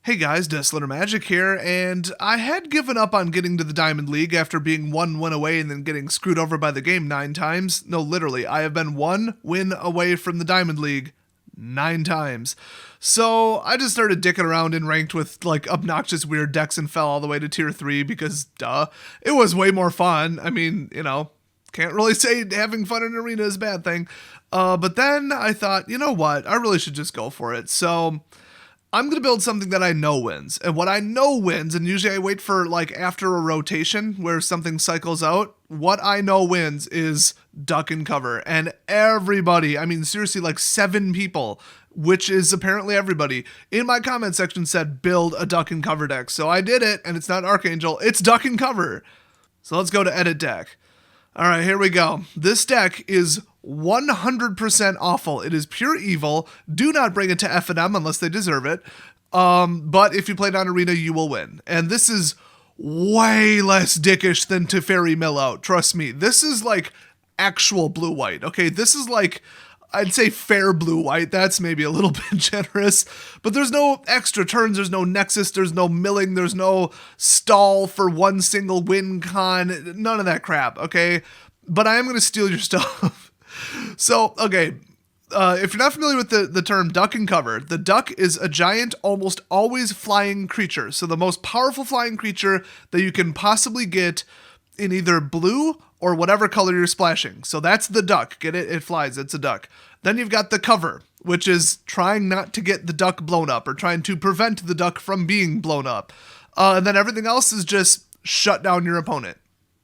Hey guys, Desolate Magic here, and I had given up on getting to the Diamond League after being one win away and then getting screwed over by the game 9 times. No, literally, I have been 1 win away from the Diamond League 9 times. So I just started dicking around in ranked with like obnoxious weird decks and fell all the way to tier 3 because, duh, it was way more fun. I mean, can't really say having fun in an arena is a bad thing. But then I thought, you know what, I really should just go for it. So I'm going to build something that I know wins. And what I know wins, and usually I wait for like after a rotation where something cycles out, what I know wins is duck and cover. And everybody, I mean, seriously, like 7 people, which is apparently everybody, in my comment section said build a duck and cover deck. So I did it, and it's not Archangel, it's duck and cover. So let's go to edit deck. All right, here we go. This deck is 100% awful. It is pure evil. Do not bring it to F&M unless they deserve it. But if you play it on Arena, you will win. And this is way less dickish than Teferi mill out. Trust me. This is like actual blue-white. Okay, this is like, I'd say fair blue-white. That's maybe a little bit generous. But there's no extra turns. There's no nexus. There's no milling. There's no stall for one single win con. None of that crap, okay? But I am going to steal your stuff. So, okay, if you're not familiar with the term duck and cover, the duck is a giant, almost always flying creature. So the most powerful flying creature that you can possibly get in either blue or whatever color you're splashing. So that's the duck. Get it? It flies. It's a duck. Then you've got the cover, which is trying not to get the duck blown up or trying to prevent the duck from being blown up. And then everything else is just shut down your opponent.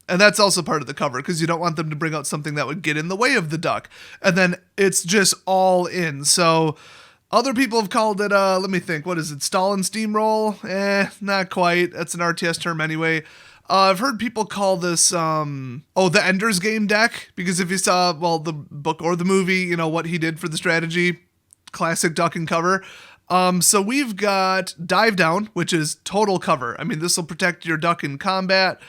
And that's also part of the cover because you don't want them to bring out something that would get in the way of the duck. And then it's just all in. So other people have called it, let me think, what is it, stall and steamroll? Not quite. That's an RTS term anyway. I've heard people call this, the Ender's Game deck, because if you saw, well, the book or the movie, what he did for the strategy, classic duck and cover. So we've got Dive Down, which is total cover. I mean, this will protect your duck in combat.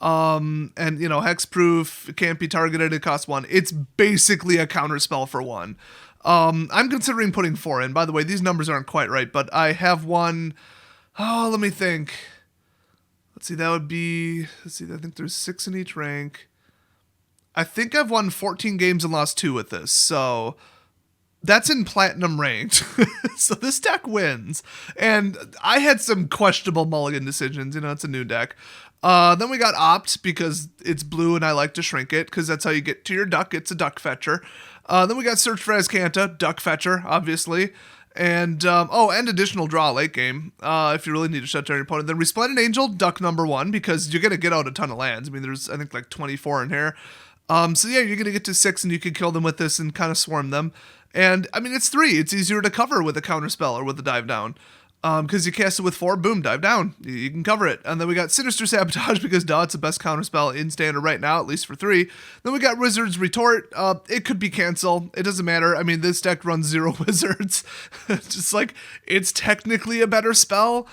And hexproof, it can't be targeted, it costs 1. It's basically a counter spell for 1. I'm considering putting 4 in. By the way, these numbers aren't quite right, but I have one. Let me think. Let's see, that would be, I think there's 6 in each rank. I think I've won 14 games and lost 2 with this, so that's in platinum ranked. So this deck wins. And I had some questionable mulligan decisions, it's a new deck. Then we got Opt because it's blue and I like to shrink it because that's how you get to your duck. It's a duck fetcher. Then we got Search for Azcanta, duck fetcher, obviously. And additional draw late game if you really need to shut down your opponent. Then Resplendent Angel, duck number 1 because you're going to get out a ton of lands. I mean, there's, I think, like 24 in here. So yeah, you're going to get to 6 and you can kill them with this and kind of swarm them. And, I mean, it's 3. It's easier to cover with a counter spell or with a dive down. Because you cast it with 4, boom, dive down. You can cover it. And then we got Sinister Sabotage because, it's the best counterspell in Standard right now, at least for 3. Then we got Wizard's Retort. It could be cancel. It doesn't matter. I mean, this deck runs 0 Wizards. Just like, it's technically a better spell.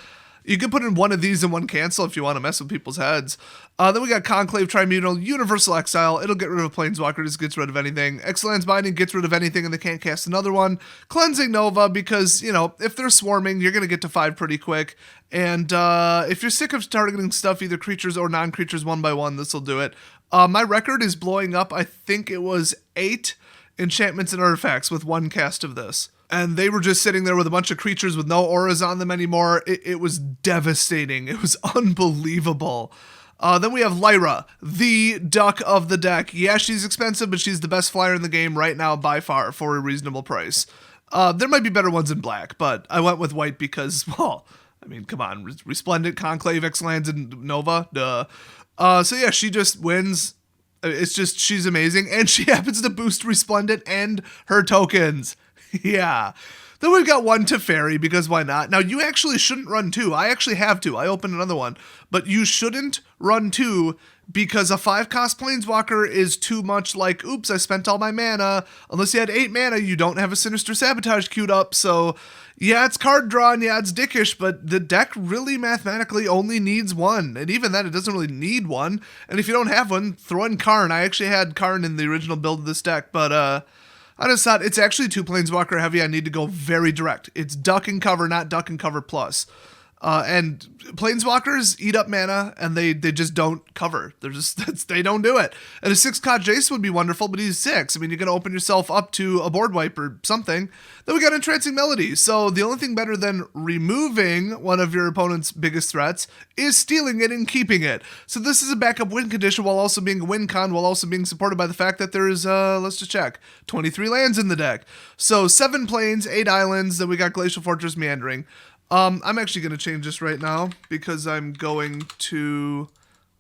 You can put in one of these and one cancel if you want to mess with people's heads. Then we got Conclave Tribunal, Universal Exile. It'll get rid of Planeswalkers, gets rid of anything. Ixalan's Binding gets rid of anything and they can't cast another one. Cleansing Nova because, if they're swarming, you're going to get to 5 pretty quick. And if you're sick of targeting stuff, either creatures or non-creatures 1 by 1, this will do it. My record is blowing up. I think it was 8 enchantments and artifacts with 1 cast of this. And they were just sitting there with a bunch of creatures with no auras on them anymore. It was devastating. It was unbelievable. Then we have Lyra, the duck of the deck. Yeah, she's expensive, but she's the best flyer in the game right now by far for a reasonable price. There might be better ones in black, but I went with white because, well, I mean, come on. Resplendent, Conclave, Ixalan, and Nova. Duh. So yeah, she just wins. It's just, she's amazing. And she happens to boost Resplendent and her tokens. Yeah. Then we've got 1 Teferi because why not? Now, you actually shouldn't run 2. I actually have 2. I opened another one. But you shouldn't run 2 because a 5-cost Planeswalker is too much like, oops, I spent all my mana. Unless you had 8 mana, you don't have a Sinister Sabotage queued up. So, yeah, it's card draw and yeah, it's dickish, but the deck really mathematically only needs 1. And even then, it doesn't really need 1. And if you don't have one, throw in Karn. I actually had Karn in the original build of this deck, but I just thought it's actually 2 Planeswalker heavy. I need to go very direct. It's duck and cover, not duck and cover plus. And Planeswalkers eat up mana, and they just don't cover. They don't do it. And a 6-card Jace would be wonderful, but he's 6. I mean, you're going to open yourself up to a board wipe or something. Then we got Entrancing Melody. So the only thing better than removing one of your opponent's biggest threats is stealing it and keeping it. So this is a backup win condition while also being a win con, while also being supported by the fact that there is, let's just check, 23 lands in the deck. So 7 plains, 8 islands, then we got Glacial Fortress, Meandering. I'm actually going to change this right now because I'm going to,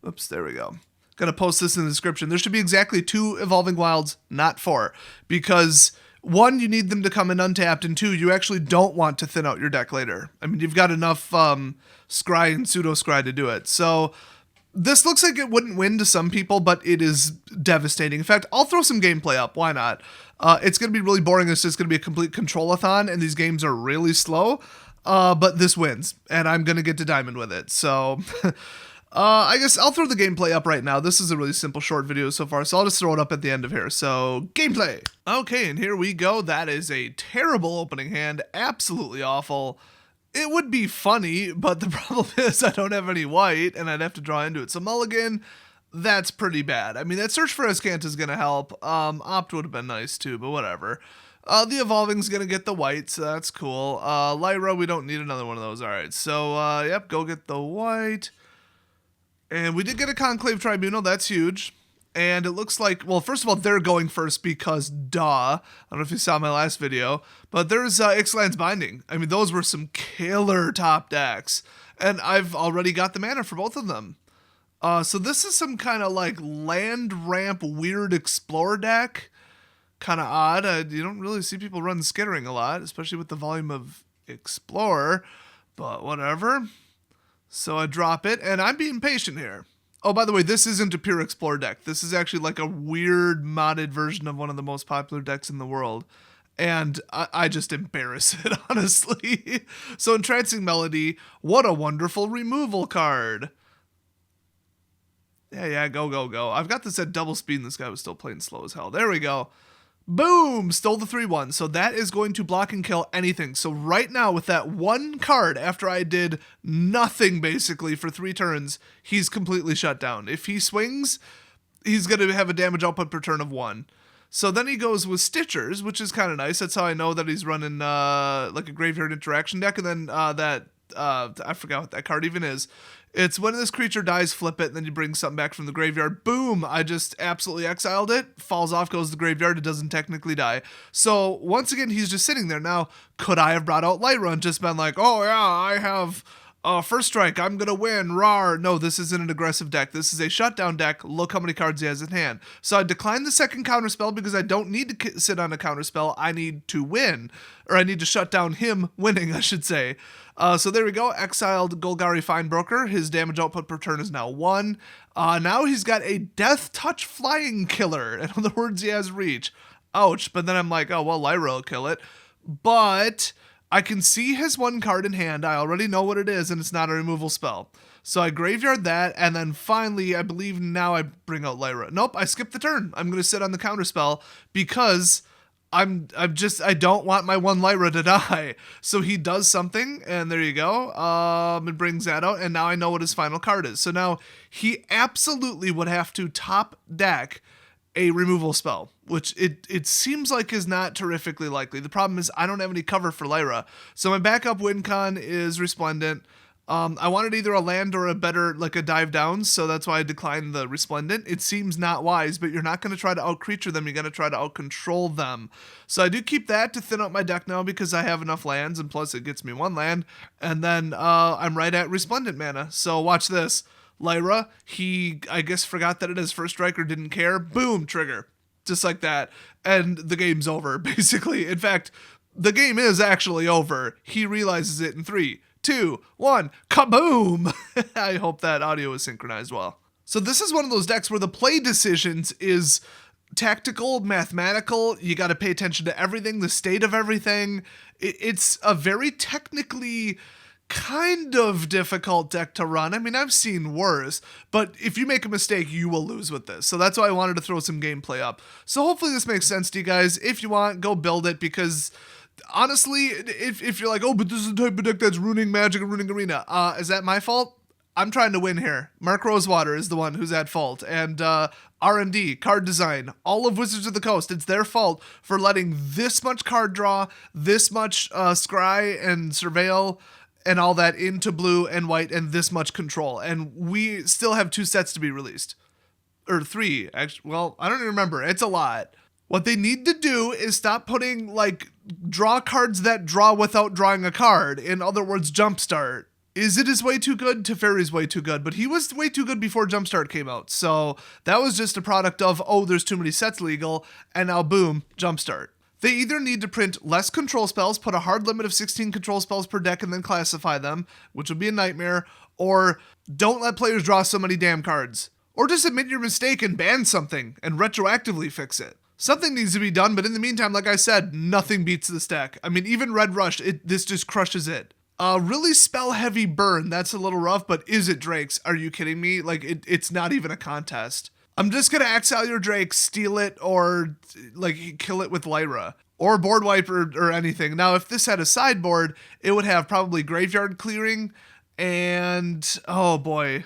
oops, there we go. Going to post this in the description. There should be exactly 2 Evolving Wilds, not 4, because 1, you need them to come in untapped, and 2, you actually don't want to thin out your deck later. I mean, you've got enough Scry and Pseudo Scry to do it. So this looks like it wouldn't win to some people, but it is devastating. In fact, I'll throw some gameplay up. Why not? It's going to be really boring. It's just going to be a complete control-a-thon, and these games are really slow. But this wins, and I'm going to get to Diamond with it. So, I guess I'll throw the gameplay up right now. This is a really simple short video so far, so I'll just throw it up at the end of here. So, gameplay! Okay, and here we go. That is a terrible opening hand. Absolutely awful. It would be funny, but the problem is I don't have any white, and I'd have to draw into it. So, mulligan, that's pretty bad. I mean, that search for Azcanta is going to help. Opt would have been nice too, but whatever. The Evolving's going to get the white, so that's cool. Lyra, we don't need another one of those. All right, so, yep, go get the white. And we did get a Conclave Tribunal. That's huge. And it looks like, well, first of all, they're going first because, duh. I don't know if you saw my last video, but there's Ixalan's Binding. I mean, those were some killer top decks. And I've already got the mana for both of them. So this is some kind of, like, land ramp weird Explorer deck. Kind of odd. You don't really see people run Skittering a lot, especially with the volume of Explorer, but whatever. So I drop it, and I'm being patient here. Oh, by the way, this isn't a pure Explorer deck. This is actually like a weird modded version of one of the most popular decks in the world, and I just embarrass it, honestly. So Entrancing Melody, what a wonderful removal card. Yeah, go. I've got this at double speed, and this guy was still playing slow as hell. There we go. Boom! Stole the 3/1. So that is going to block and kill anything. So right now, with that one card, after I did nothing basically for 3 turns, he's completely shut down. If he swings, he's going to have a damage output per turn of 1. So then he goes with Stitchers, which is kind of nice. That's how I know that he's running like a Graveyard Interaction deck. And then I forgot what that card even is. It's when this creature dies, flip it, and then you bring something back from the graveyard. Boom! I just absolutely exiled it. Falls off, goes to the graveyard. It doesn't technically die. So, once again, he's just sitting there. Now, could I have brought out Lyra and just been like, oh yeah, I have first strike, I'm gonna win, rawr. No, this isn't an aggressive deck. This is a shutdown deck. Look how many cards he has in hand. So I declined the second counterspell because I don't need to sit on a counterspell. I need to win. Or I need to shut down him winning, I should say. So there we go. Exiled Golgari Finebroker. His damage output per turn is now 1. Now he's got a Death Touch Flying Killer. In other words, he has reach. Ouch. But then I'm like, oh, well, Lyra will kill it. But I can see his 1 card in hand. I already know what it is, and it's not a removal spell. So I graveyard that, and then finally, I believe now I bring out Lyra. Nope, I skipped the turn. I'm going to sit on the counterspell because I don't want my 1 Lyra to die. So he does something, and there you go. It brings that out, and now I know what his final card is. So now he absolutely would have to top deck a removal spell, which it seems like is not terrifically likely. The problem is I don't have any cover for Lyra. So my backup win con is Resplendent. I wanted either a land or a better, like a dive down, so that's why I declined the Resplendent. It seems not wise, but you're not going to try to out-creature them, you're going to try to out-control them. So I do keep that to thin out my deck now because I have enough lands, and plus it gets me 1 land, and then I'm right at Resplendent mana. So watch this. Lyra, he, I guess, forgot that it is first strike or didn't care. Boom, trigger. Just like that. And the game's over, basically. In fact, the game is actually over. He realizes it in 3, 2, 1, kaboom! I hope that audio is synchronized well. So this is one of those decks where the play decisions is tactical, mathematical. You got to pay attention to everything, the state of everything. It's a very technically kind of difficult deck to run. I mean, I've seen worse, but if you make a mistake, you will lose with this. So that's why I wanted to throw some gameplay up. So hopefully this makes sense to you guys. If you want, go build it because Honestly, if you're like, oh, but this is the type of deck that's ruining Magic and ruining Arena, is that my fault? I'm trying to win here. Mark Rosewater is the one who's at fault. And R&D, card design, all of Wizards of the Coast, it's their fault for letting this much card draw, this much scry and surveil, and all that into blue and white, and this much control. And we still have 2 sets to be released. Or 3, actually. Well, I don't even remember. It's a lot. What they need to do is stop putting, like, draw cards that draw without drawing a card. In other words, Jumpstart. Izzet is way too good, Teferi's way too good, but he was way too good before Jumpstart came out. So that was just a product of, oh, there's too many sets legal, and now boom, Jumpstart. They either need to print less control spells, put a hard limit of 16 control spells per deck and then classify them, which would be a nightmare, or don't let players draw so many damn cards. Or just admit your mistake and ban something, and retroactively fix it. Something needs to be done, but in the meantime, like I said, nothing beats this deck. I mean, even Red Rush, this just crushes it. Really spell-heavy burn, that's a little rough, but Izzet Drakes, are you kidding me? Like, it's not even a contest. I'm just gonna exile your Drake, steal it, or, like, kill it with Lyra. Or board wipe or anything. Now, if this had a sideboard, it would have probably graveyard clearing, and, oh boy,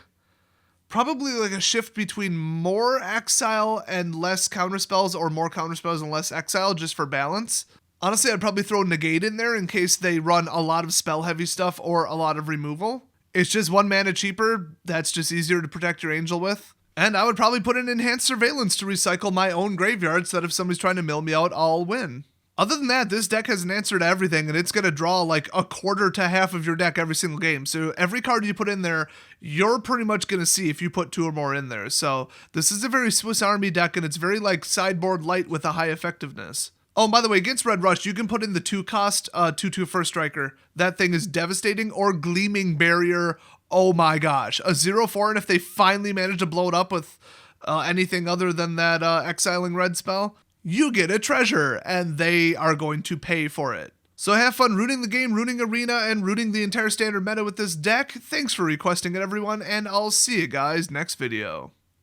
probably like a shift between more exile and less counterspells, or more counterspells and less exile, just for balance. Honestly, I'd probably throw Negate in there in case they run a lot of spell-heavy stuff or a lot of removal. It's just 1 mana cheaper, that's just easier to protect your Angel with. And I would probably put in Enhanced Surveillance to recycle my own graveyard so that if somebody's trying to mill me out, I'll win. Other than that, this deck has an answer to everything, and it's going to draw like a quarter to half of your deck every single game. So every card you put in there, you're pretty much going to see if you put 2 or more in there. So this is a very Swiss Army deck, and it's very like sideboard light with a high effectiveness. Oh, and by the way, against Red Rush, you can put in the 2-cost 2/2 First Striker. That thing is devastating. Or Gleaming Barrier. Oh my gosh. A 0/4, and if they finally manage to blow it up with anything other than that exiling red spell, you get a treasure, and they are going to pay for it. So have fun rooting the game, rooting Arena, and rooting the entire standard meta with this deck. Thanks for requesting it, everyone, and I'll see you guys next video.